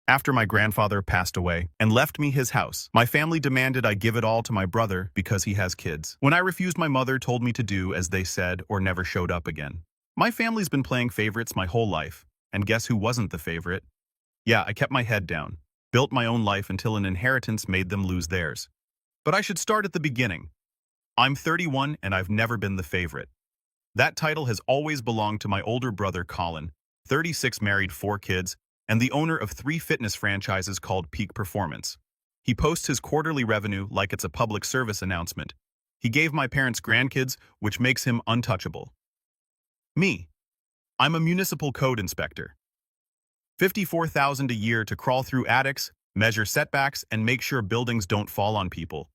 After my grandfather passed away and left me his house, my family demanded I give it all to my brother because he has kids. When I refused, my mother told me to do as they said or never showed up again. My family's been playing favorites my whole life, and guess who wasn't the favorite? Yeah, I kept my head down, built my own life until an inheritance made them lose theirs. But I should start at the beginning. I'm 31 and I've never been the favorite. That title has always belonged to my older brother Colin, 36, married, 4 kids, and the owner of 3 fitness franchises called Peak Performance. He posts his quarterly revenue like it's a public service announcement. He gave my parents grandkids, which makes him untouchable. Me. I'm a municipal code inspector. $54,000 a year to crawl through attics, measure setbacks, and make sure buildings don't fall on people.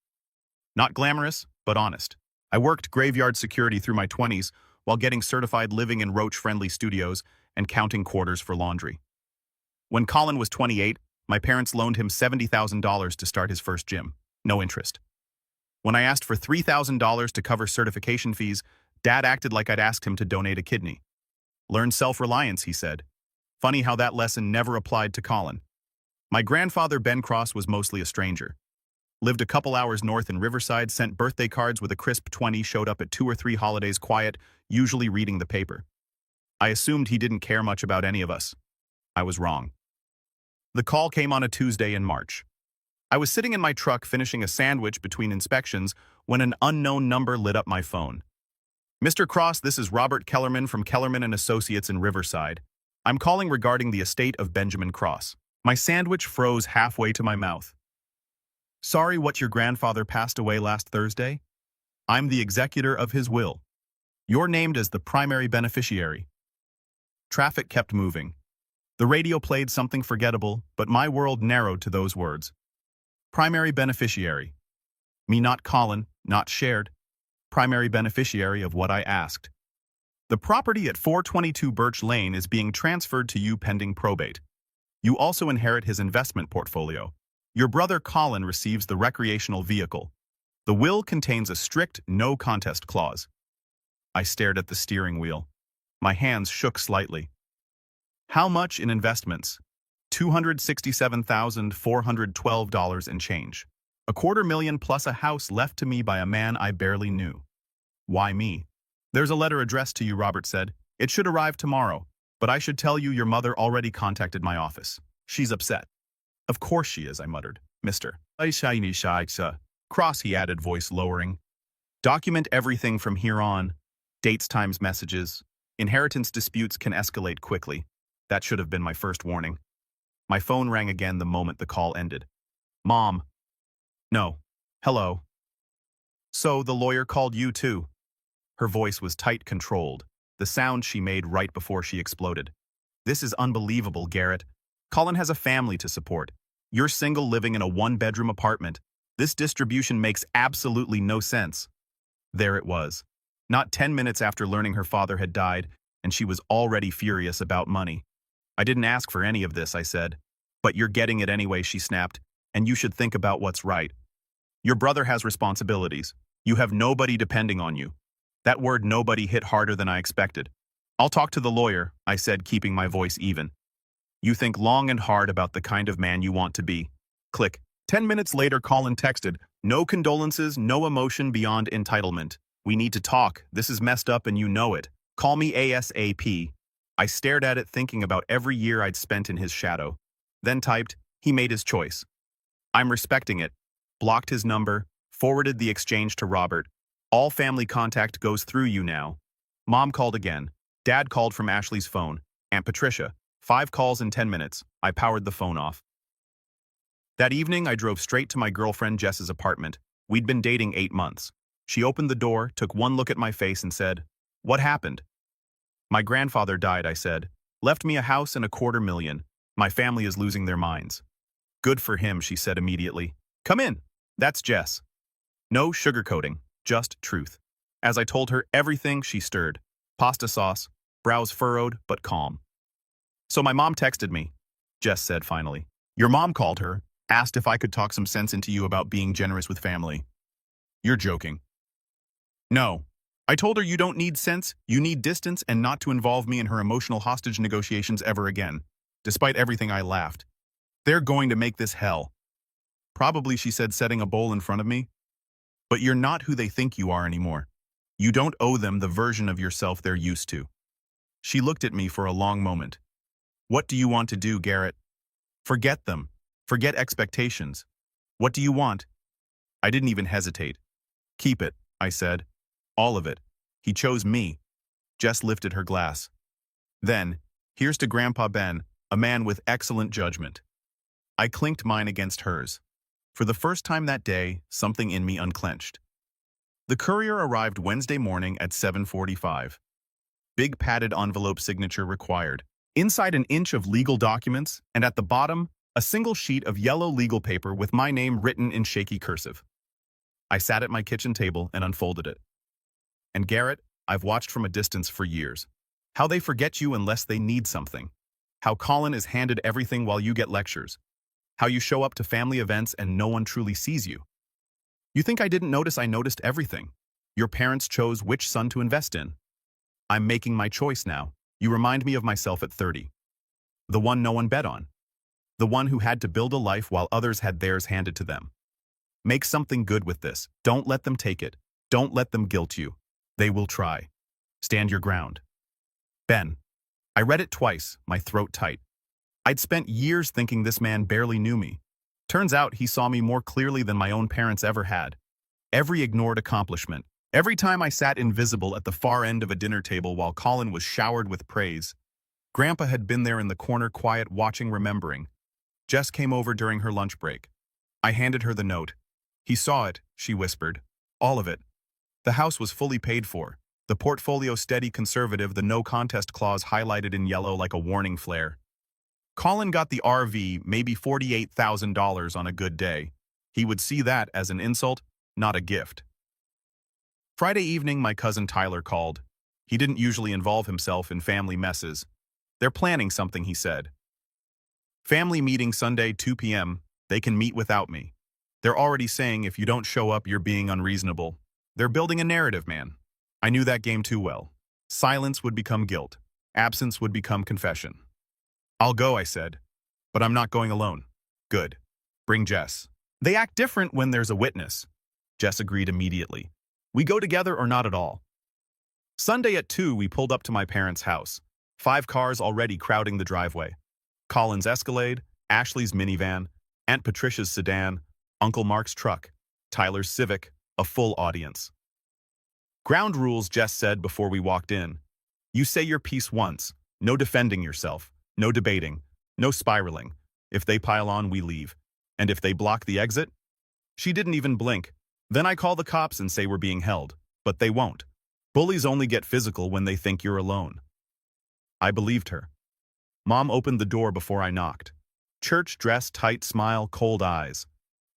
Not glamorous, but honest. I worked graveyard security through my 20s while getting certified, living in roach-friendly studios and counting quarters for laundry. When Colin was 28, my parents loaned him $70,000 to start his first gym. No interest. When I asked for $3,000 to cover certification fees, Dad acted like I'd asked him to donate a kidney. Learn self-reliance, he said. Funny how that lesson never applied to Colin. My grandfather, Ben Cross, was mostly a stranger. Lived a couple hours north in Riverside, sent birthday cards with a crisp 20, showed up at 2 or 3 holidays quiet, usually reading the paper. I assumed he didn't care much about any of us. I was wrong. The call came on a Tuesday in March. I was sitting in my truck finishing a sandwich between inspections when an unknown number lit up my phone. Mr. Cross, this is Robert Kellerman from Kellerman & Associates in Riverside. I'm calling regarding the estate of Benjamin Cross. My sandwich froze halfway to my mouth. Sorry, what, your grandfather passed away last Thursday? I'm the executor of his will. You're named as the primary beneficiary. Traffic kept moving. The radio played something forgettable, but my world narrowed to those words. Primary beneficiary. Me, not Colin, not shared. Primary beneficiary of what I asked. The property at 422 Birch Lane is being transferred to you pending probate. You also inherit his investment portfolio. Your brother Colin receives the recreational vehicle. The will contains a strict no contest clause. I stared at the steering wheel. My hands shook slightly. How much in investments? $267,412 and change. $250,000 plus a house left to me by a man I barely knew. Why me? There's a letter addressed to you, Robert said. It should arrive tomorrow, but I should tell you your mother already contacted my office. She's upset. Of course she is, I muttered. Mr. Cross, he added, voice lowering. Document everything from here on. Dates, times, messages. Inheritance disputes can escalate quickly. That should have been my first warning. My phone rang again the moment the call ended. Mom. No. Hello. So the lawyer called you too. Her voice was tight, controlled, the sound she made right before she exploded. This is unbelievable, Garrett. Colin has a family to support. You're single, living in a 1-bedroom apartment. This distribution makes absolutely no sense. There it was. Not 10 minutes after learning her father had died, and she was already furious about money. I didn't ask for any of this, I said. But you're getting it anyway, she snapped, and you should think about what's right. Your brother has responsibilities. You have nobody depending on you. That word nobody hit harder than I expected. I'll talk to the lawyer, I said, keeping my voice even. You think long and hard about the kind of man you want to be. Click. 10 minutes later, Colin texted, no condolences, no emotion beyond entitlement. We need to talk. This is messed up and you know it. Call me ASAP. I stared at it, thinking about every year I'd spent in his shadow. Then typed, he made his choice. I'm respecting it. Blocked his number, forwarded the exchange to Robert. All family contact goes through you now. Mom called again. Dad called from Ashley's phone. Aunt Patricia. 5 calls in 10 minutes. I powered the phone off. That evening, I drove straight to my girlfriend Jess's apartment. We'd been dating 8 months. She opened the door, took one look at my face and said, "What happened?" My grandfather died, I said. Left me a house and $250,000. My family is losing their minds. Good for him, she said immediately. Come in. That's Jess. No sugarcoating, just truth. As I told her everything, she stirred. Pasta sauce, brows furrowed, but calm. So my mom texted me, Jess said finally. Your mom called her, asked if I could talk some sense into you about being generous with family. You're joking. No. I told her you don't need sense, you need distance, and not to involve me in her emotional hostage negotiations ever again. Despite everything, I laughed. They're going to make this hell. Probably, she said, setting a bowl in front of me. But you're not who they think you are anymore. You don't owe them the version of yourself they're used to. She looked at me for a long moment. What do you want to do, Garrett? Forget them. Forget expectations. What do you want? I didn't even hesitate. Keep it, I said. All of it. He chose me. Jess lifted her glass. Then, here's to Grandpa Ben, a man with excellent judgment. I clinked mine against hers. For the first time that day, something in me unclenched. The courier arrived Wednesday morning at 7:45. Big padded envelope signature required. Inside, an inch of legal documents, and at the bottom, a single sheet of yellow legal paper with my name written in shaky cursive. I sat at my kitchen table and unfolded it. And Garrett, I've watched from a distance for years. How they forget you unless they need something. How Colin is handed everything while you get lectures. How you show up to family events and no one truly sees you. You think I didn't notice? I noticed everything. Your parents chose which son to invest in. I'm making my choice now. You remind me of myself at 30. The one no one bet on. The one who had to build a life while others had theirs handed to them. Make something good with this. Don't let them take it. Don't let them guilt you. They will try. Stand your ground. Ben. I read it twice, my throat tight. I'd spent years thinking this man barely knew me. Turns out he saw me more clearly than my own parents ever had. Every ignored accomplishment, every time I sat invisible at the far end of a dinner table while Colin was showered with praise. Grandpa had been there in the corner, quiet, watching, remembering. Jess came over during her lunch break. I handed her the note. He saw it, she whispered. All of it. The house was fully paid for. The portfolio steady conservative, the no contest clause highlighted in yellow like a warning flare. Colin got the RV, maybe $48,000 on a good day. He would see that as an insult, not a gift. Friday evening, my cousin Tyler called. He didn't usually involve himself in family messes. They're planning something, he said. Family meeting Sunday, 2 p.m. They can meet without me. They're already saying if you don't show up, you're being unreasonable. They're building a narrative, man. I knew that game too well. Silence would become guilt. Absence would become confession. I'll go, I said. But I'm not going alone. Good. Bring Jess. They act different when there's a witness. Jess agreed immediately. We go together or not at all. Sunday at 2, we pulled up to my parents' house. 5 cars already crowding the driveway. Colin's Escalade, Ashley's minivan, Aunt Patricia's sedan, Uncle Mark's truck, Tyler's Civic, a full audience. Ground rules, Jess said before we walked in. You say your piece once. No defending yourself. No debating. No spiraling. If they pile on, we leave. And if they block the exit? She didn't even blink. Then I call the cops and say we're being held. But they won't. Bullies only get physical when they think you're alone. I believed her. Mom opened the door before I knocked. Church dress, tight smile, cold eyes.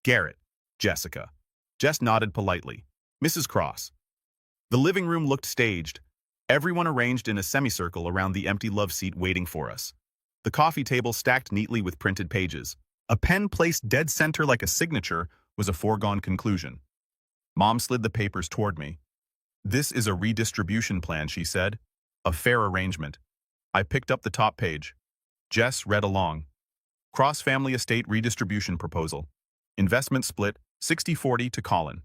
Garrett. Jessica. Jess nodded politely. Mrs. Cross. The living room looked staged. Everyone arranged in a semicircle around the empty love seat waiting for us. The coffee table stacked neatly with printed pages. A pen placed dead center like a signature was a foregone conclusion. Mom slid the papers toward me. This is a redistribution plan, she said. A fair arrangement. I picked up the top page. Jess read along. Cross-family estate redistribution proposal. Investment split, 60-40 to Colin.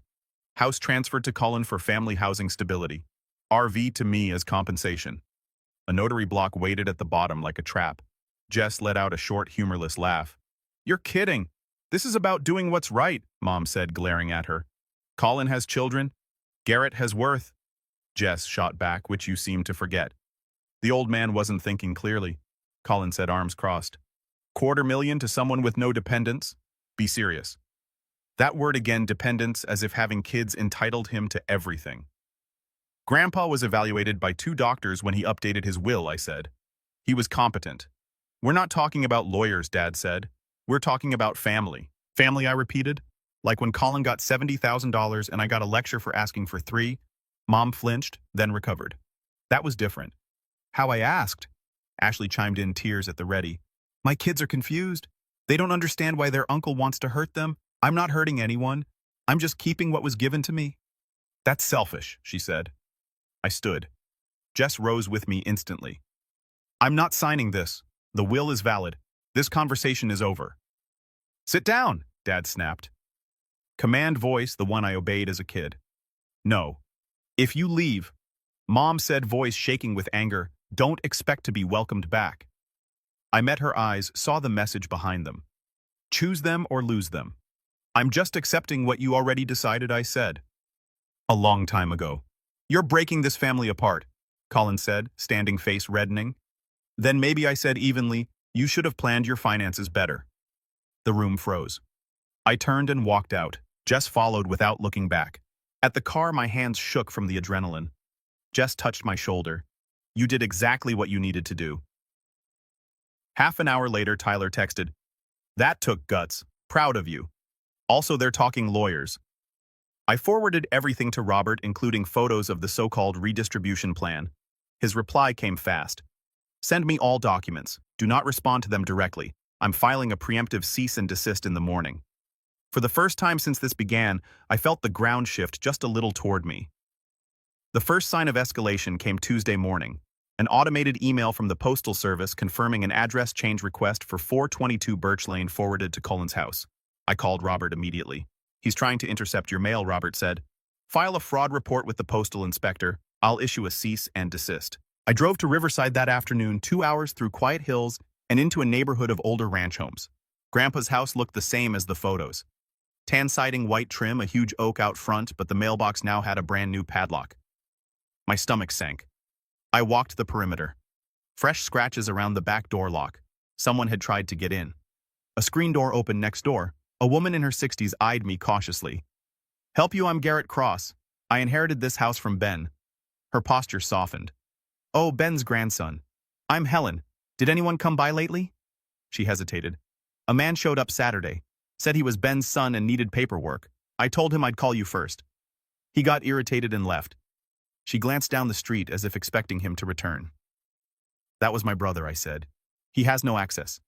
House transferred to Colin for family housing stability. RV to me as compensation. A notary block waited at the bottom like a trap. Jess let out a short, humorless laugh. You're kidding. This is about doing what's right, Mom said, glaring at her. Colin has children. Garrett has worth. Jess shot back, which you seem to forget. The old man wasn't thinking clearly. Colin said, arms crossed. $250,000 to someone with no dependents? Be serious. That word again, dependence, as if having kids entitled him to everything. Grandpa was evaluated by 2 doctors when he updated his will, I said. He was competent. We're not talking about lawyers, Dad said. We're talking about family. Family, I repeated. Like when Colin got $70,000 and I got a lecture for asking for 3, Mom flinched, then recovered. That was different. How I asked. Ashley chimed in, tears at the ready. My kids are confused. They don't understand why their uncle wants to hurt them. I'm not hurting anyone. I'm just keeping what was given to me. That's selfish, she said. I stood. Jess rose with me instantly. I'm not signing this. The will is valid. This conversation is over. Sit down, Dad snapped. Command voice, the one I obeyed as a kid. No. If you leave, Mom said, voice shaking with anger, don't expect to be welcomed back. I met her eyes, saw the message behind them. Choose them or lose them. I'm just accepting what you already decided, I said. A long time ago. You're breaking this family apart, Colin said, standing face reddening. Then maybe, I said evenly, you should have planned your finances better. The room froze. I turned and walked out. Jess followed without looking back. At the car, my hands shook from the adrenaline. Jess touched my shoulder. You did exactly what you needed to do. Half an hour later, Tyler texted, that took guts. Proud of you. Also, they're talking lawyers. I forwarded everything to Robert, including photos of the so-called redistribution plan. His reply came fast. Send me all documents. Do not respond to them directly. I'm filing a preemptive cease and desist in the morning. For the first time since this began, I felt the ground shift just a little toward me. The first sign of escalation came Tuesday morning. An automated email from the Postal Service confirming an address change request for 422 Birch Lane forwarded to Colin's house. I called Robert immediately. He's trying to intercept your mail, Robert said. File a fraud report with the postal inspector. I'll issue a cease and desist. I drove to Riverside that afternoon, 2 hours through quiet hills and into a neighborhood of older ranch homes. Grandpa's house looked the same as the photos. Tan siding, white trim, a huge oak out front, but the mailbox now had a brand new padlock. My stomach sank. I walked the perimeter. Fresh scratches around the back door lock. Someone had tried to get in. A screen door opened next door. A woman in her 60s eyed me cautiously. Help you, I'm Garrett Cross. I inherited this house from Ben. Her posture softened. Oh, Ben's grandson. I'm Helen. Did anyone come by lately? She hesitated. A man showed up Saturday. Said he was Ben's son and needed paperwork. I told him I'd call you first. He got irritated and left. She glanced down the street as if expecting him to return. That was my brother, I said. He has no access.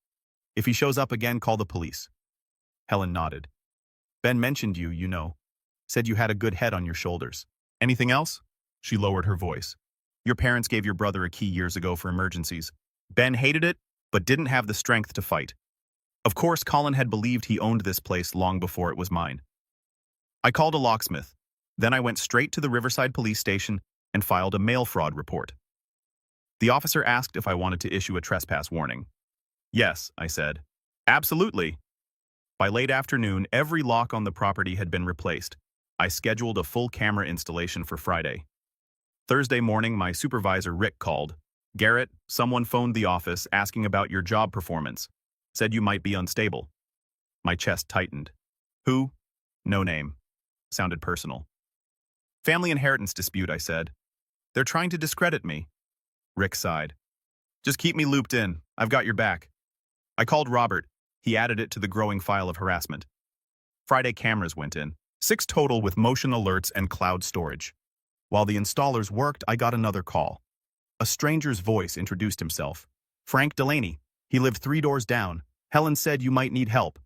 If he shows up again, call the police. Helen nodded. Ben mentioned you, you know. Said you had a good head on your shoulders. Anything else? She lowered her voice. Your parents gave your brother a key years ago for emergencies. Ben hated it, but didn't have the strength to fight. Of course, Colin had believed he owned this place long before it was mine. I called a locksmith. Then I went straight to the Riverside police station and filed a mail fraud report. The officer asked if I wanted to issue a trespass warning. Yes, I said. Absolutely. By late afternoon, every lock on the property had been replaced. I scheduled a full camera installation for Friday. Thursday morning, my supervisor, Rick, called. Garrett, someone phoned the office asking about your job performance. Said you might be unstable. My chest tightened. Who? No name. Sounded personal. Family inheritance dispute, I said. They're trying to discredit me. Rick sighed. Just keep me looped in. I've got your back. I called Robert. He added it to the growing file of harassment. Friday cameras went in. 6 total with motion alerts and cloud storage. While the installers worked, I got another call. A stranger's voice introduced himself. Frank Delaney. He lived 3 doors down. Helen said you might need help.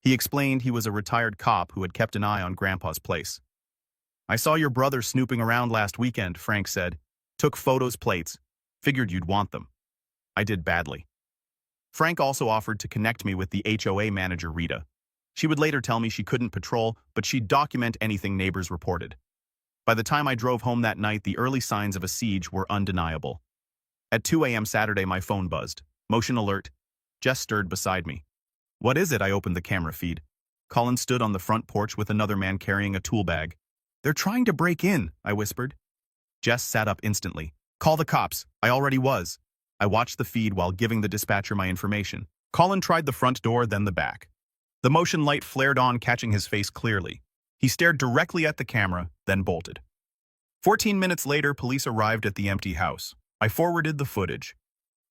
He explained he was a retired cop who had kept an eye on Grandpa's place. I saw your brother snooping around last weekend, Frank said. Took photos, plates. Figured you'd want them. I did badly. Frank also offered to connect me with the HOA manager, Rita. She would later tell me she couldn't patrol, but she'd document anything neighbors reported. By the time I drove home that night, the early signs of a siege were undeniable. At 2 a.m. Saturday, my phone buzzed. Motion alert. Jess stirred beside me. What is it? I opened the camera feed. Colin stood on the front porch with another man carrying a tool bag. They're trying to break in, I whispered. Jess sat up instantly. Call the cops. I already was. I watched the feed while giving the dispatcher my information. Colin tried the front door, then the back. The motion light flared on, catching his face clearly. He stared directly at the camera, then bolted. 14 minutes later, police arrived at the empty house. I forwarded the footage.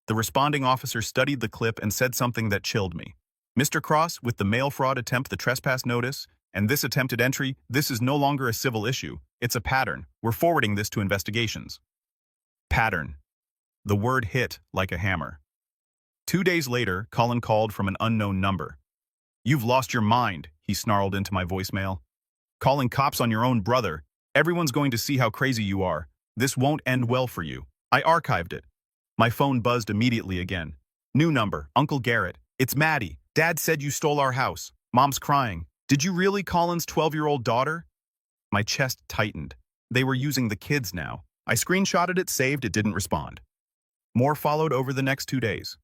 The responding officer studied the clip and said something that chilled me. Mr. Cross, with the mail fraud attempt, the trespass notice, and this attempted entry, this is no longer a civil issue. It's a pattern. We're forwarding this to investigations. Pattern. The word hit like a hammer. 2 days later, Colin called from an unknown number. You've lost your mind, he snarled into my voicemail. Calling cops on your own brother. Everyone's going to see how crazy you are. This won't end well for you. I archived it. My phone buzzed immediately again. New number, Uncle Garrett. It's Maddie. Dad said you stole our house. Mom's crying. Did you really, Colin's 12-year-old daughter? My chest tightened. They were using the kids now. I screenshotted it, saved, it didn't respond. More followed over the next 2 days.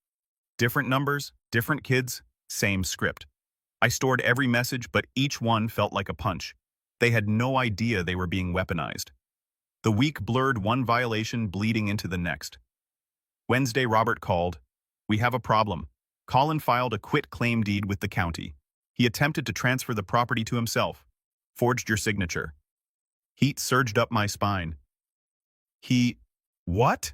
Different numbers, different kids, same script. I stored every message, but each one felt like a punch. They had no idea they were being weaponized. The week blurred, one violation bleeding into the next. Wednesday, Robert called. We have a problem. Colin filed a quit claim deed with the county. He attempted to transfer the property to himself. Forged your signature. Heat surged up my spine. What?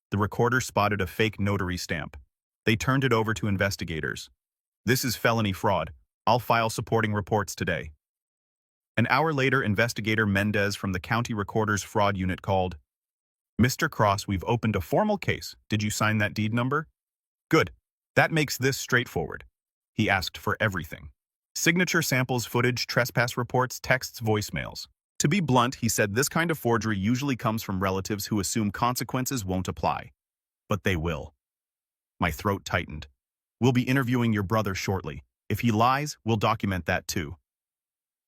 The recorder spotted a fake notary stamp. They turned it over to investigators. This is felony fraud. I'll file supporting reports today. An hour later, investigator Mendez from the county recorder's fraud unit called. Mr. Cross, we've opened a formal case. Did you sign that deed number? Good. That makes this straightforward. He asked for everything. Signature samples, footage, trespass reports, texts, voicemails. To be blunt, he said this kind of forgery usually comes from relatives who assume consequences won't apply. But they will. My throat tightened. We'll be interviewing your brother shortly. If he lies, we'll document that too.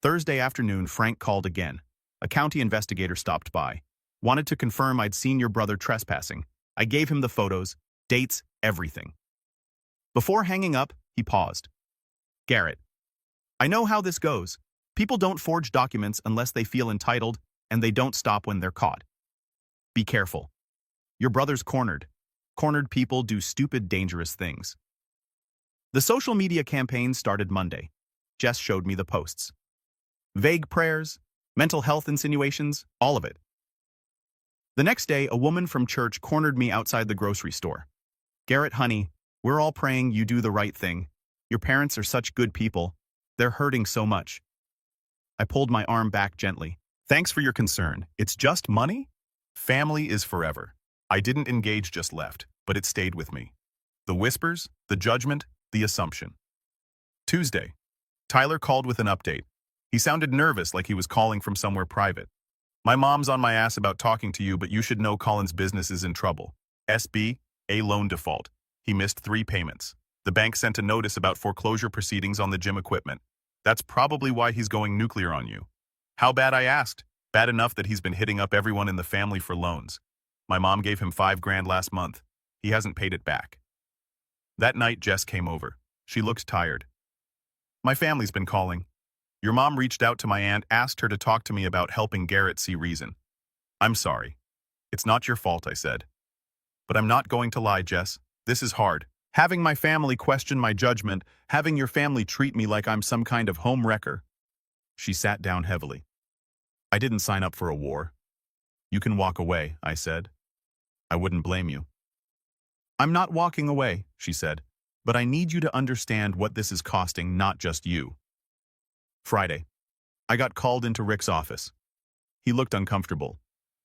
Thursday afternoon, Frank called again. A county investigator stopped by. Wanted to confirm I'd seen your brother trespassing. I gave him the photos, dates, everything. Before hanging up, he paused. Garrett, I know how this goes. People don't forge documents unless they feel entitled, and they don't stop when they're caught. Be careful. Your brother's cornered. Cornered people do stupid, dangerous things. The social media campaign started Monday. Jess showed me the posts. Vague prayers, mental health insinuations, all of it. The next day, a woman from church cornered me outside the grocery store. Garrett, honey, we're all praying you do the right thing. Your parents are such good people. They're hurting so much. I pulled my arm back gently. Thanks for your concern. It's just money? Family is forever. I didn't engage, just left, but it stayed with me. The whispers, the judgment, the assumption. Tuesday. Tyler called with an update. He sounded nervous, like he was calling from somewhere private. My mom's on my ass about talking to you, but you should know Colin's business is in trouble. SB, a loan default. He missed 3 payments. The bank sent a notice about foreclosure proceedings on the gym equipment. That's probably why he's going nuclear on you. How bad, I asked? Bad enough that he's been hitting up everyone in the family for loans. My mom gave him $5 grand last month. He hasn't paid it back. That night, Jess came over. She looked tired. My family's been calling. Your mom reached out to my aunt, asked her to talk to me about helping Garrett see reason. I'm sorry. It's not your fault, I said. But I'm not going to lie, Jess. This is hard. Having my family question my judgment, having your family treat me like I'm some kind of home wrecker. She sat down heavily. I didn't sign up for a war. You can walk away, I said. I wouldn't blame you. I'm not walking away, she said, but I need you to understand what this is costing, not just you. Friday. I got called into Rick's office. He looked uncomfortable.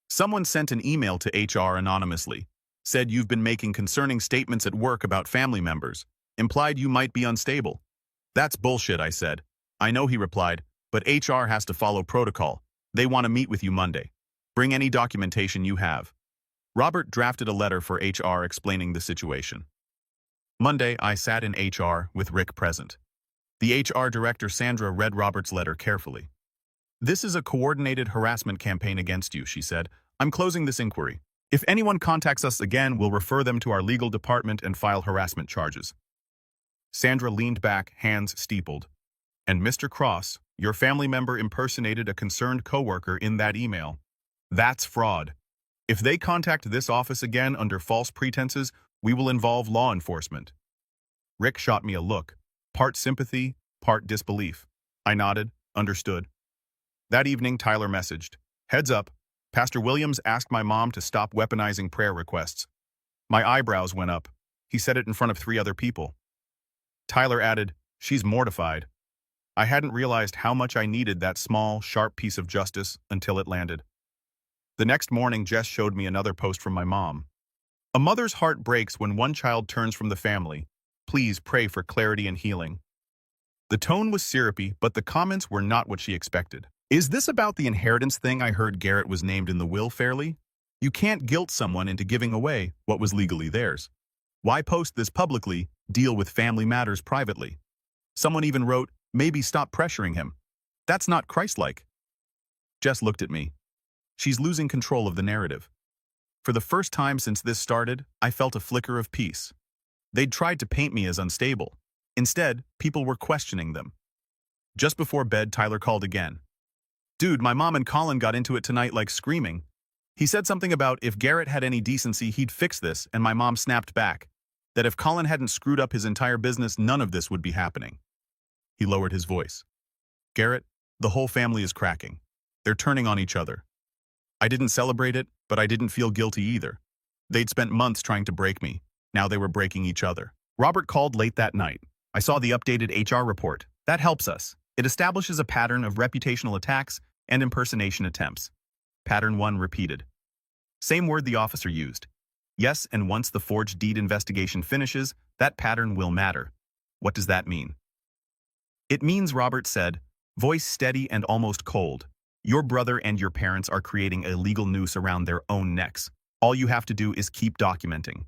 Someone sent an email to HR anonymously. Said you've been making concerning statements at work about family members. Implied you might be unstable. That's bullshit, I said. I know, he replied, but HR has to follow protocol. They want to meet with you Monday. Bring any documentation you have. Robert drafted a letter for HR explaining the situation. Monday, I sat in HR with Rick present. The HR director, Sandra, read Robert's letter carefully. This is a coordinated harassment campaign against you, she said. I'm closing this inquiry. If anyone contacts us again, we'll refer them to our legal department and file harassment charges. Sandra leaned back, hands steepled. And Mr. Cross, your family member impersonated a concerned coworker in that email. That's fraud. If they contact this office again under false pretenses, we will involve law enforcement. Rick shot me a look, part sympathy, part disbelief. I nodded, understood. That evening, Tyler messaged, heads up, Pastor Williams asked my mom to stop weaponizing prayer requests. My eyebrows went up. He said it in front of 3 other people. Tyler added, she's mortified. I hadn't realized how much I needed that small, sharp piece of justice until it landed. The next morning, Jess showed me another post from my mom. A mother's heart breaks when one child turns from the family. Please pray for clarity and healing. The tone was syrupy, but the comments were not what she expected. Is this about the inheritance thing I heard Garrett was named in the will fairly? You can't guilt someone into giving away what was legally theirs. Why post this publicly? Deal with family matters privately. Someone even wrote, Maybe stop pressuring him. That's not Christ-like. Jess looked at me. She's losing control of the narrative. For the first time since this started, I felt a flicker of peace. They'd tried to paint me as unstable. Instead, people were questioning them. Just before bed, Tyler called again. Dude, my mom and Colin got into it tonight like screaming. He said something about if Garrett had any decency, he'd fix this, and my mom snapped back. That if Colin hadn't screwed up his entire business, none of this would be happening. He lowered his voice. Garrett, the whole family is cracking. They're turning on each other. I didn't celebrate it, but I didn't feel guilty either. They'd spent months trying to break me. Now they were breaking each other. Robert called late that night. I saw the updated HR report. That helps us. It establishes a pattern of reputational attacks and impersonation attempts. Pattern 1 repeated. Same word the officer used. Yes, and once the forged deed investigation finishes, that pattern will matter. What does that mean? It means, Robert said, voice steady and almost cold. Your brother and your parents are creating a legal noose around their own necks. All you have to do is keep documenting.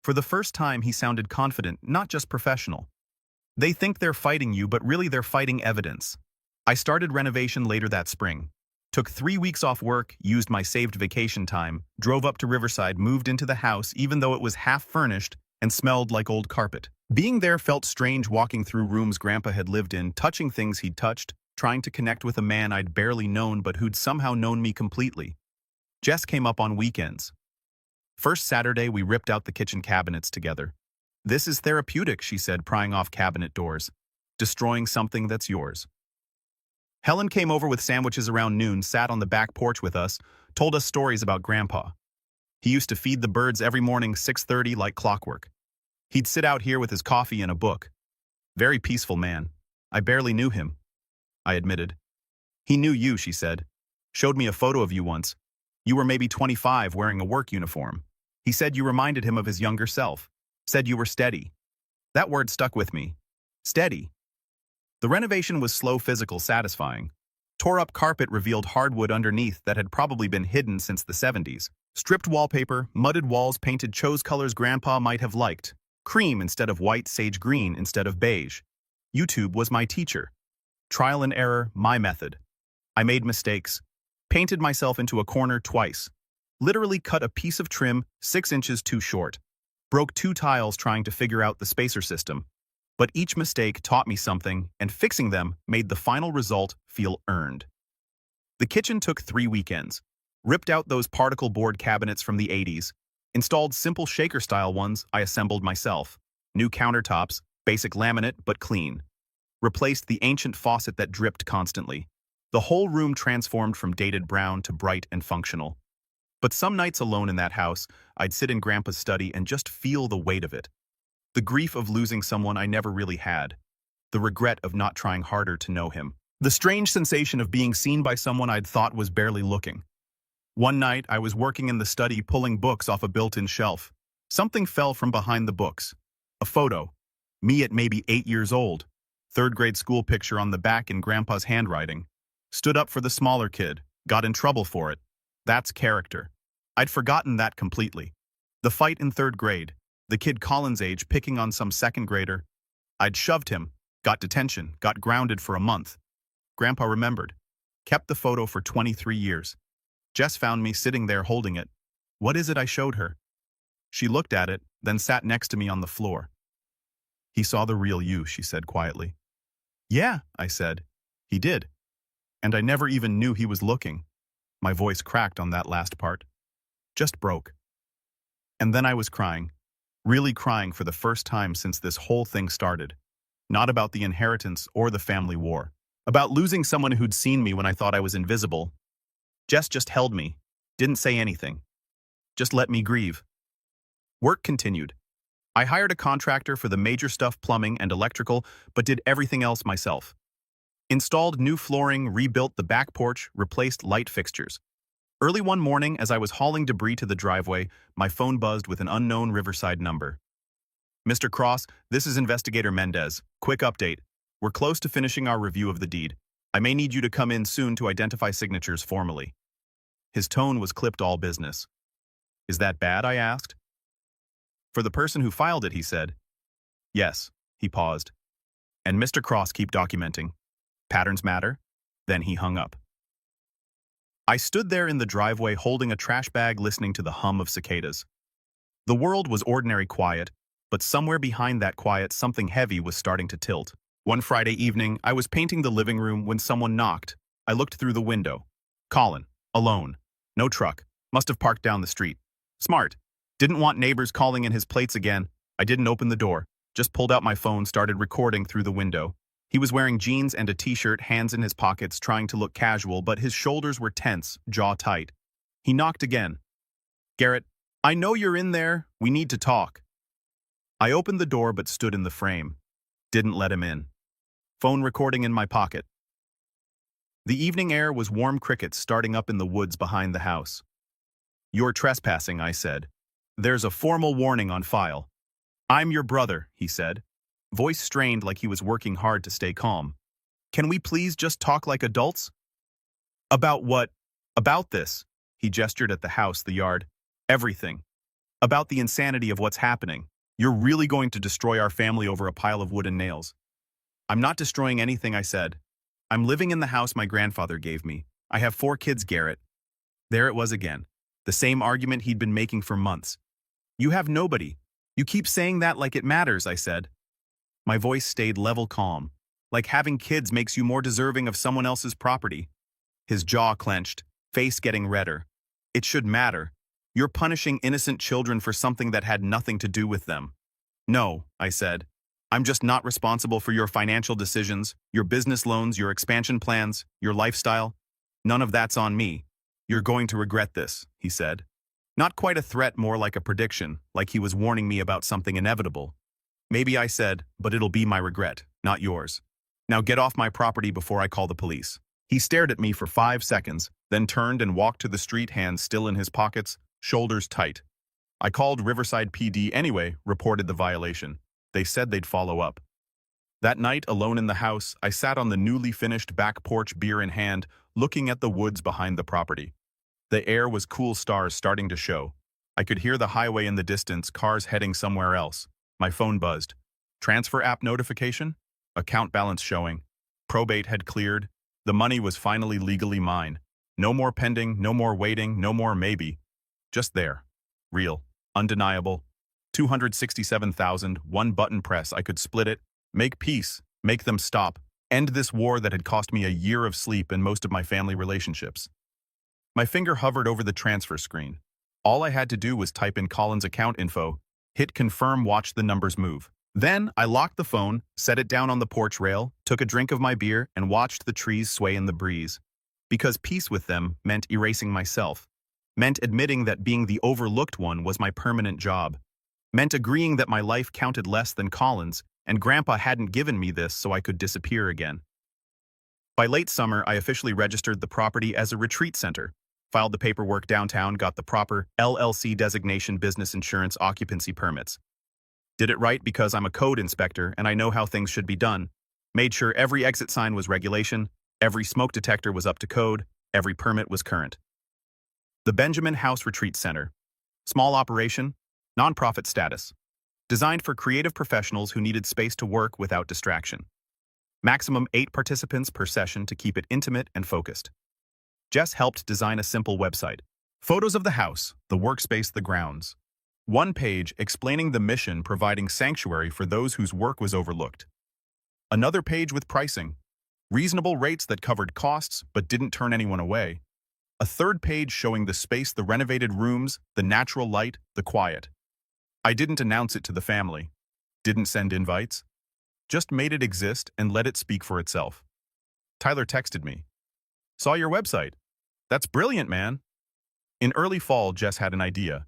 For the first time, he sounded confident, not just professional. They think they're fighting you, but really they're fighting evidence. I started renovation later that spring. Took 3 weeks off work, used my saved vacation time, drove up to Riverside, moved into the house even though it was half furnished and smelled like old carpet. Being there felt strange, walking through rooms Grandpa had lived in, touching things he'd touched, trying to connect with a man I'd barely known but who'd somehow known me completely. Jess came up on weekends. First Saturday, we ripped out the kitchen cabinets together. This is therapeutic, she said, prying off cabinet doors. Destroying something that's yours. Helen came over with sandwiches around noon, sat on the back porch with us, told us stories about Grandpa. He used to feed the birds every morning 6:30 like clockwork. He'd sit out here with his coffee and a book. Very peaceful man. I barely knew him, I admitted. He knew you, she said. Showed me a photo of you once. You were maybe 25 wearing a work uniform. He said you reminded him of his younger self. Said you were steady. That word stuck with me. Steady. The renovation was slow, physical, satisfying. Tore-up carpet revealed hardwood underneath that had probably been hidden since the 70s. Stripped wallpaper, mudded walls painted chose colors Grandpa might have liked. Cream instead of white, sage green instead of beige. YouTube was my teacher. Trial and error, my method. I made mistakes. Painted myself into a corner twice. Literally cut a piece of trim 6 inches too short. Broke 2 tiles trying to figure out the spacer system. But each mistake taught me something, and fixing them made the final result feel earned. The kitchen took 3 weekends. Ripped out those particle board cabinets from the 80s. Installed simple shaker-style ones I assembled myself. New countertops, basic laminate but clean. Replaced the ancient faucet that dripped constantly. The whole room transformed from dated brown to bright and functional. But some nights alone in that house, I'd sit in Grandpa's study and just feel the weight of it. The grief of losing someone I never really had. The regret of not trying harder to know him. The strange sensation of being seen by someone I'd thought was barely looking. One night, I was working in the study pulling books off a built-in shelf. Something fell from behind the books. A photo. Me at maybe 8 years old. 3rd grade school picture on the back in Grandpa's handwriting. Stood up for the smaller kid. Got in trouble for it. That's character. I'd forgotten that completely. The fight in 3rd grade. The kid Colin's age picking on some 2nd grader. I'd shoved him. Got detention. Got grounded for a month. Grandpa remembered. Kept the photo for 23 years. Jess found me sitting there holding it. What is it I showed her? She looked at it, then sat next to me on the floor. He saw the real you, she said quietly. Yeah, I said. He did. And I never even knew he was looking. My voice cracked on that last part. Just broke. And then I was crying. Really crying for the first time since this whole thing started. Not about the inheritance or the family war. About losing someone who'd seen me when I thought I was invisible. Jess just held me. Didn't say anything. Just let me grieve. Work continued. I hired a contractor for the major stuff, plumbing and electrical, but did everything else myself. Installed new flooring, rebuilt the back porch, replaced light fixtures. Early one morning, as I was hauling debris to the driveway, my phone buzzed with an unknown Riverside number. Mr. Cross, this is Investigator Mendez. Quick update. We're close to finishing our review of the deed. I may need you to come in soon to identify signatures formally. His tone was clipped all business. Is that bad? I asked. For the person who filed it, he said. Yes. He paused. And Mr. Cross keep documenting. Patterns matter. Then he hung up. I stood there in the driveway holding a trash bag listening to the hum of cicadas. The world was ordinary quiet, but somewhere behind that quiet something heavy was starting to tilt. One Friday evening, I was painting the living room when someone knocked. I looked through the window. Colin, alone. No truck. Must have parked down the street. Smart. Didn't want neighbors calling in his plates again. I didn't open the door. Just pulled out my phone, started recording through the window. He was wearing jeans and a t-shirt, hands in his pockets, trying to look casual, but his shoulders were tense, jaw tight. He knocked again. Garrett, I know you're in there. We need to talk. I opened the door but stood in the frame. Didn't let him in. Phone recording in my pocket. The evening air was warm crickets starting up in the woods behind the house. You're trespassing, I said. There's a formal warning on file. I'm your brother, he said. Voice strained like he was working hard to stay calm. Can we please just talk like adults? About what? About this. He gestured at the house, the yard. Everything. About the insanity of what's happening. You're really going to destroy our family over a pile of wood and nails. I'm not destroying anything, I said. I'm living in the house my grandfather gave me. I have 4 kids, Garrett. There it was again. The same argument he'd been making for months. You have nobody. You keep saying that like it matters, I said. My voice stayed level calm, like having kids makes you more deserving of someone else's property. His jaw clenched, face getting redder. It should matter. You're punishing innocent children for something that had nothing to do with them. No, I said. I'm just not responsible for your financial decisions, your business loans, your expansion plans, your lifestyle. None of that's on me. You're going to regret this, he said. Not quite a threat, more like a prediction, like he was warning me about something inevitable. Maybe I said, but it'll be my regret, not yours. Now get off my property before I call the police. He stared at me for 5 seconds, then turned and walked to the street, hands still in his pockets, shoulders tight. I called Riverside PD anyway, reported the violation. They said they'd follow up. That night, alone in the house, I sat on the newly finished back porch, beer in hand, looking at the woods behind the property. The air was cool, stars starting to show. I could hear the highway in the distance, cars heading somewhere else. My phone buzzed. Transfer app notification? Account balance showing. Probate had cleared. The money was finally legally mine. No more pending, no more waiting, no more maybe. Just there. Real. Undeniable. 267,000, one button press, I could split it, make peace, make them stop, end this war that had cost me a year of sleep and most of my family relationships. My finger hovered over the transfer screen. All I had to do was type in Colin's account info, hit confirm, watch the numbers move. Then I locked the phone, set it down on the porch rail, took a drink of my beer, and watched the trees sway in the breeze. Because peace with them meant erasing myself, meant admitting that being the overlooked one was my permanent job, meant agreeing that my life counted less than Colin's, and Grandpa hadn't given me this so I could disappear again. By late summer, I officially registered the property as a retreat center, filed the paperwork downtown, got the proper LLC designation, business insurance, occupancy permits. Did it right because I'm a code inspector and I know how things should be done. Made sure every exit sign was regulation, every smoke detector was up to code, every permit was current. The Benjamin House Retreat Center. Small operation, nonprofit status. Designed for creative professionals who needed space to work without distraction. Maximum 8 participants per session to keep it intimate and focused. Jess helped design a simple website. Photos of the house, the workspace, the grounds. One page explaining the mission, providing sanctuary for those whose work was overlooked. Another page with pricing. Reasonable rates that covered costs but didn't turn anyone away. A third page showing the space, the renovated rooms, the natural light, the quiet. I didn't announce it to the family. Didn't send invites. Just made it exist and let it speak for itself. Tyler texted me. Saw your website. That's brilliant, man. In early fall, Jess had an idea.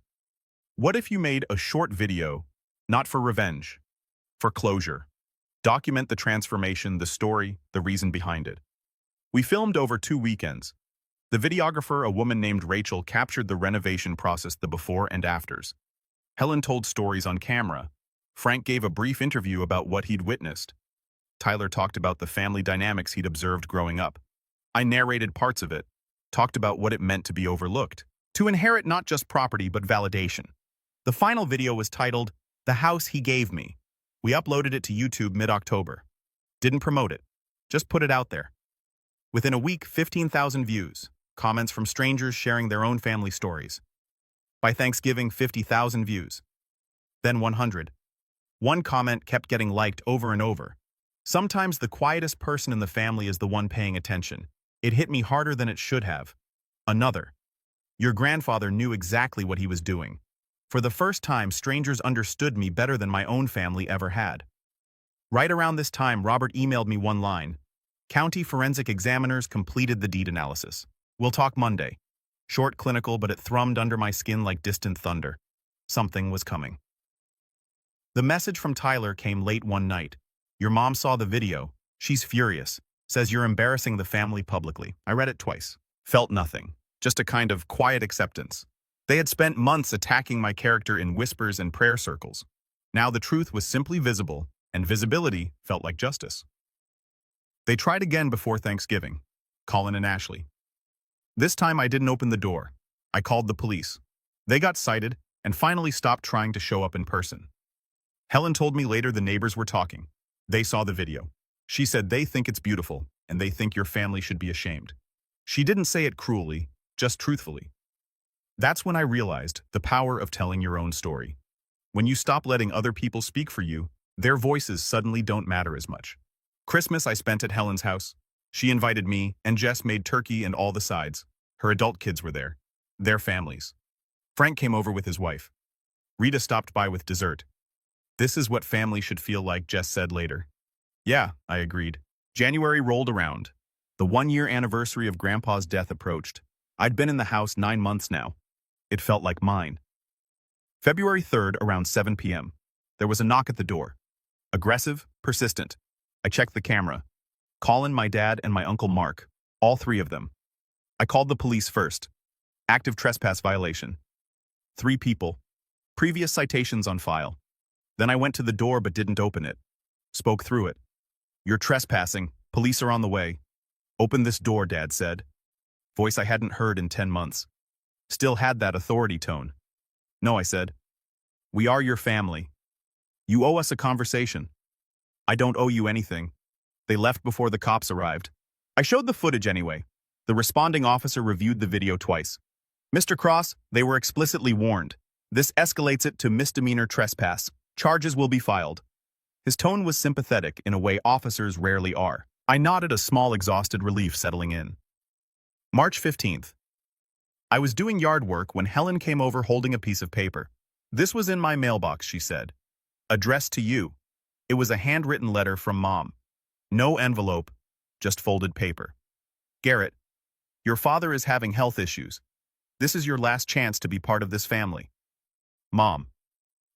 What if you made a short video, not for revenge, for closure? Document the transformation, the story, the reason behind it. We filmed over 2 weekends. The videographer, a woman named Rachel, captured the renovation process, the before and afters. Helen told stories on camera. Frank gave a brief interview about what he'd witnessed. Tyler talked about the family dynamics he'd observed growing up. I narrated parts of it, talked about what it meant to be overlooked, to inherit not just property but validation. The final video was titled, "The House He Gave Me." We uploaded it to YouTube mid-October. Didn't promote it. Just put it out there. Within a week, 15,000 views. Comments from strangers sharing their own family stories. By Thanksgiving, 50,000 views. Then 100. One comment kept getting liked over and over. Sometimes the quietest person in the family is the one paying attention. It hit me harder than it should have. Another. Your grandfather knew exactly what he was doing. For the first time, strangers understood me better than my own family ever had. Right around this time, Robert emailed me one line. County forensic examiners completed the deed analysis. We'll talk Monday. Short, clinical, but it thrummed under my skin like distant thunder. Something was coming. The message from Tyler came late one night. Your mom saw the video. She's furious. Says you're embarrassing the family publicly. I read it twice. Felt nothing. Just a kind of quiet acceptance. They had spent months attacking my character in whispers and prayer circles. Now the truth was simply visible, and visibility felt like justice. They tried again before Thanksgiving. Colin and Ashley. This time I didn't open the door. I called the police. They got cited and finally stopped trying to show up in person. Helen told me later the neighbors were talking. They saw the video. She said they think it's beautiful and they think your family should be ashamed. She didn't say it cruelly, just truthfully. That's when I realized the power of telling your own story. When you stop letting other people speak for you, their voices suddenly don't matter as much. Christmas I spent at Helen's house. She invited me, and Jess made turkey and all the sides. Her adult kids were there. Their families. Frank came over with his wife. Rita stopped by with dessert. This is what family should feel like, Jess said later. Yeah, I agreed. January rolled around. The 1-year anniversary of Grandpa's death approached. I'd been in the house 9 months now. It felt like mine. February 3rd, around 7 p.m. There was a knock at the door. Aggressive, persistent. I checked the camera. Colin, my dad, and my uncle Mark. All 3 of them. I called the police first. Active trespass violation. 3 people. Previous citations on file. Then I went to the door but didn't open it. Spoke through it. You're trespassing. Police are on the way. Open this door, Dad said. Voice I hadn't heard in 10 months. Still had that authority tone. No, I said. We are your family. You owe us a conversation. I don't owe you anything. They left before the cops arrived. I showed the footage anyway. The responding officer reviewed the video twice. Mr. Cross, they were explicitly warned. This escalates it to misdemeanor trespass. Charges will be filed. His tone was sympathetic in a way officers rarely are. I nodded, a small exhausted relief settling in. March 15th. I was doing yard work when Helen came over holding a piece of paper. This was in my mailbox, she said. Addressed to you. It was a handwritten letter from Mom. No envelope, just folded paper. Garrett, your father is having health issues. This is your last chance to be part of this family. Mom.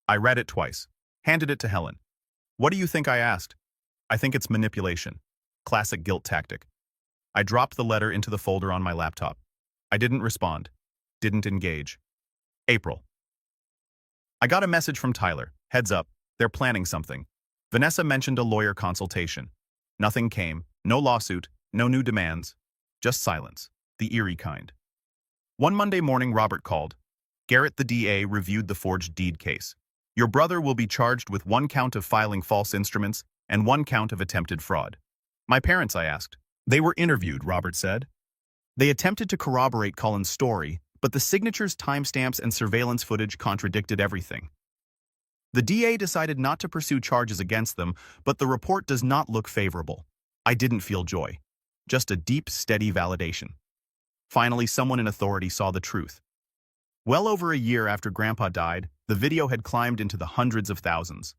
I read it twice. Handed it to Helen. What do you think I asked? I think it's manipulation. Classic guilt tactic. I dropped the letter into the folder on my laptop. I didn't respond. Didn't engage. April. I got a message from Tyler. Heads up, they're planning something. Vanessa mentioned a lawyer consultation. Nothing came. No lawsuit. No new demands. Just silence. The eerie kind. One Monday morning, Robert called. Garrett, the DA, reviewed the forged deed case. Your brother will be charged with 1 count of filing false instruments and 1 count of attempted fraud. My parents, I asked. They were interviewed, Robert said. They attempted to corroborate Colin's story, but the signatures, timestamps, and surveillance footage contradicted everything. The DA decided not to pursue charges against them, but the report does not look favorable. I didn't feel joy. Just a deep, steady validation. Finally, someone in authority saw the truth. Well over a year after Grandpa died, the video had climbed into the hundreds of thousands.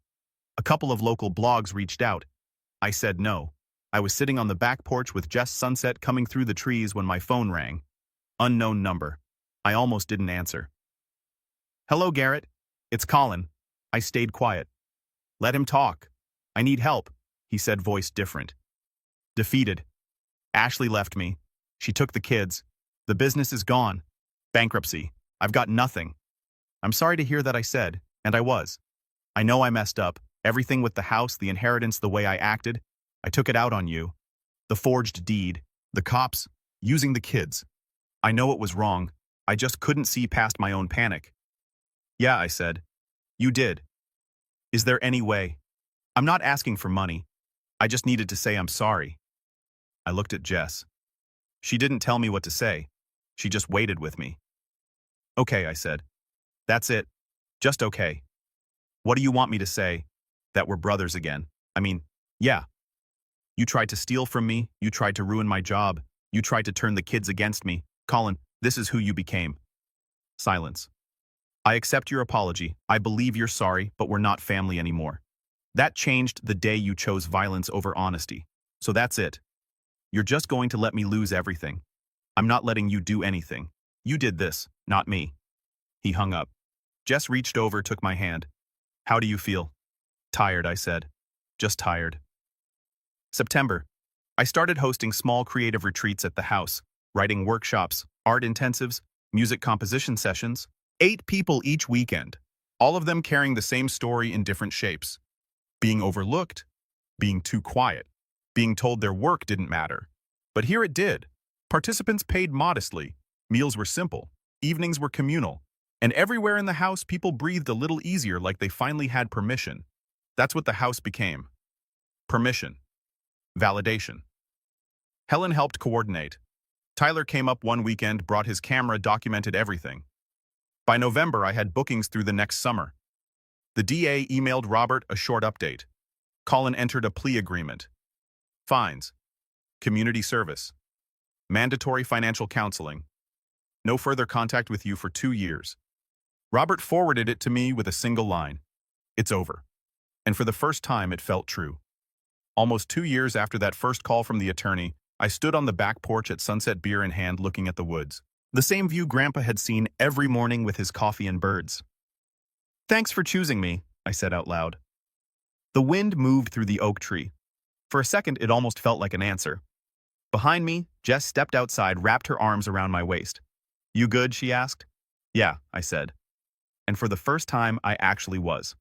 A couple of local blogs reached out. I said no. I was sitting on the back porch with just sunset coming through the trees when my phone rang. Unknown number. I almost didn't answer. Hello, Garrett. It's Colin. I stayed quiet. Let him talk. I need help, he said, voice different. Defeated. Ashley left me. She took the kids. The business is gone. Bankruptcy. I've got nothing. I'm sorry to hear that, I said, and I was. I know I messed up. Everything with the house, the inheritance, the way I acted. I took it out on you. The forged deed. The cops. Using the kids. I know it was wrong. I just couldn't see past my own panic. Yeah, I said. You did. Is there any way? I'm not asking for money. I just needed to say I'm sorry. I looked at Jess. She didn't tell me what to say. She just waited with me. Okay, I said. That's it. Just okay. What do you want me to say? That we're brothers again. I mean, yeah. You tried to steal from me. You tried to ruin my job. You tried to turn the kids against me. Colin, this is who you became. Silence. I accept your apology. I believe you're sorry, but we're not family anymore. That changed the day you chose violence over honesty. So that's it. You're just going to let me lose everything. I'm not letting you do anything. You did this, not me. He hung up. Jess reached over, took my hand. How do you feel? Tired, I said. Just tired. September. I started hosting small creative retreats at the house, writing workshops, art intensives, music composition sessions. 8 people each weekend, all of them carrying the same story in different shapes. Being overlooked, being too quiet, being told their work didn't matter. But here it did. Participants paid modestly, meals were simple, evenings were communal, and everywhere in the house people breathed a little easier, like they finally had permission. That's what the house became. Permission. Validation. Helen helped coordinate. Tyler came up one weekend, brought his camera, documented everything. By November, I had bookings through the next summer. The DA emailed Robert a short update. Colin entered a plea agreement. Fines. Community service. Mandatory financial counseling. No further contact with you for 2 years. Robert forwarded it to me with a single line. It's over. And for the first time, it felt true. Almost 2 years after that first call from the attorney, I stood on the back porch at sunset, beer in hand, looking at the woods. The same view Grandpa had seen every morning with his coffee and birds. Thanks for choosing me, I said out loud. The wind moved through the oak tree. For a second, it almost felt like an answer. Behind me, Jess stepped outside, wrapped her arms around my waist. You good, she asked. Yeah, I said. And for the first time, I actually was.